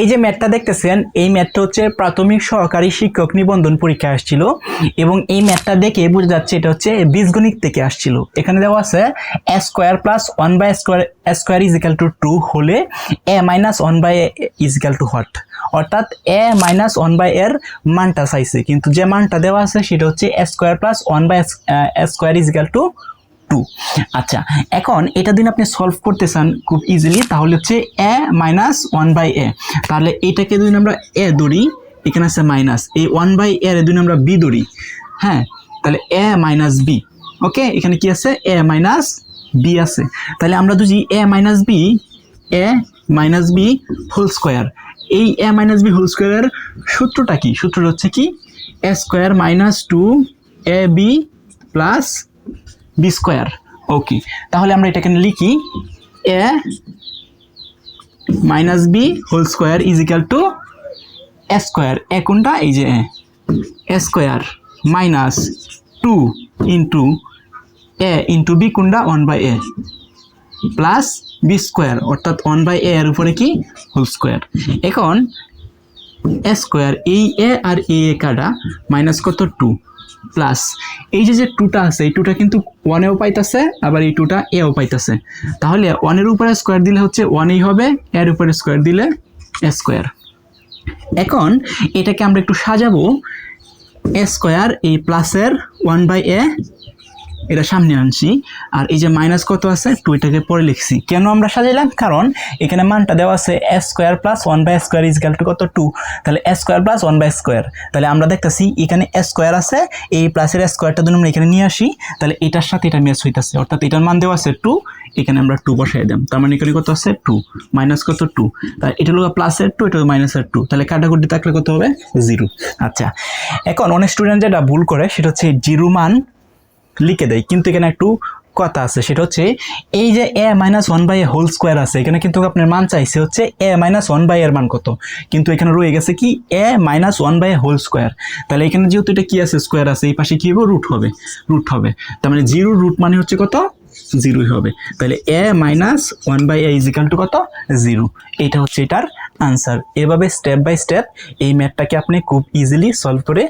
এই যে ম্যাথটা দেখতেছেন, এই ম্যাথটা হচ্ছে প্রাথমিক সহকারী শিক্ষক নিবন্ধন পরীক্ষা আসছিল এবং এই ম্যাথটা দেখে বোঝা যাচ্ছে এটা হচ্ছে বীজগণিত থেকে আসছিল। এখানে দেওয়া আছে এ স্কোয়ার প্লাস 1/স্কোয়ার ইজ ইকাল টু 2 হলে a minus 1/a is equal to what, অর্থাৎ এ মাইনাস 1/a এর মানটা চাইছে, কিন্তু যে মানটা দেওয়া আছে সেটা হচ্ছে এ স্কোয়ার প্লাস 1/স্কোয়ার ইজ ইকাল টু 2। আচ্ছা, এখন এটা দিন আপনি সলভ করতে চান খুব ইজিলি, তাহলে হচ্ছে এ মাইনাস 1/a, তাহলে এটাকে যদি আমরা এ ধরি, এখানে আছে মাইনাস, এই 1/a এর যদি আমরা বি ধরি, হ্যাঁ, তাহলে এ মাইনাস বি। ওকে, এখানে কি আছে? এ মাইনাস বি আছে। তাহলে আমরা যদি এ মাইনাস বি হোল স্কোয়ার, এই এ মাইনাস বি হোল স্কোয়ারের সূত্রটা কি? সূত্রটা হচ্ছে কি? A square minus 2ab plus b square. Okay, তাহলে আমরা এটাকে লিখি a minus b whole square is equal to a square, a কোনটা? এই যে a square minus 2 into a into b কোনটা? 1/a প্লাস বি স্কোয়ার, অর্থাৎ 1/a এর উপরে কি? Whole square. এখন এ স্কোয়ার, এই এ আর এ কাটা, মাইনাস কত? 2 প্লাস এই যে 2টা আছে, এই 2টা কিন্তু 1এও পাইতেছে, আবার এই 2টা এও পাইতেছে, তাহলে 1-এর উপরে স্কোয়ার দিলে হচ্ছে 1ই হবে, এর উপরে স্কোয়ার দিলে এ স্কোয়ার। এখন এটাকে আমরা একটু সাজাবো, এ স্কোয়ার এই প্লাসের 1/a এটা সামনে আনছি, আর এই যে মাইনাস কত আছে 2, এটাকে পরে লিখছি। কেন আমরা সাজাইলাম? কারণ এখানে মানটা দেওয়া আছে এ স্কোয়ার প্লাস 1/স্কোয়ার ইজ ইকুয়াল টু কত? 2। তাহলে এ স্কোয়ার প্লাস 1/স্কোয়ার, তাহলে আমরা দেখতেছি এখানে এ স্কোয়ার আছে, এই প্লাসের স্কোয়ারটা যদি আমরা এখানে নিয়ে আসি, তাহলে এটার সাথে এটা ম্যাচ হইতেছে, অর্থাৎ এটার মান দেওয়া আছে 2, এখানে আমরা 2 বসাই দিলাম, তার মানে এখানে কত আছে? 2 মাইনাস কত? 2, তাহলে এটা হলো প্লাসের 2, এটা মাইনাসের 2, তাহলে কাটাকুটি থাকলে কত হবে? 0। আচ্ছা, এখন অনেক স্টুডেন্ট যেটা ভুল করে সেটা হচ্ছে 0 মান লিখে দেয়, কিন্তু এখানে একটু কথা আছে, সেটা হচ্ছে এই যে এ মাইনাস 1/a হোল স্কোয়ার আছে, এখানে কিন্তু আপনার মান চাইছে হচ্ছে এ মাইনাস 1/a এর মান কত, কিন্তু এখানে রয়ে গেছে কি? এ মাইনাস 1/a হোল স্কোয়ার। তাহলে এখানে যেহেতু এটা কি আছে? স্কোয়ার আছে, এই পাশে কি হবে? রুট হবে, তার মানে 0 রুট মানে হচ্ছে কত? 0ই হবে। তাহলে a minus 1/a is equal to কত? 0। এটা হচ্ছে এটার আনসার। এভাবে স্টেপ বাই স্টেপ এই ম্যাথটাকে আপনি খুব ইজিলি সলভ করে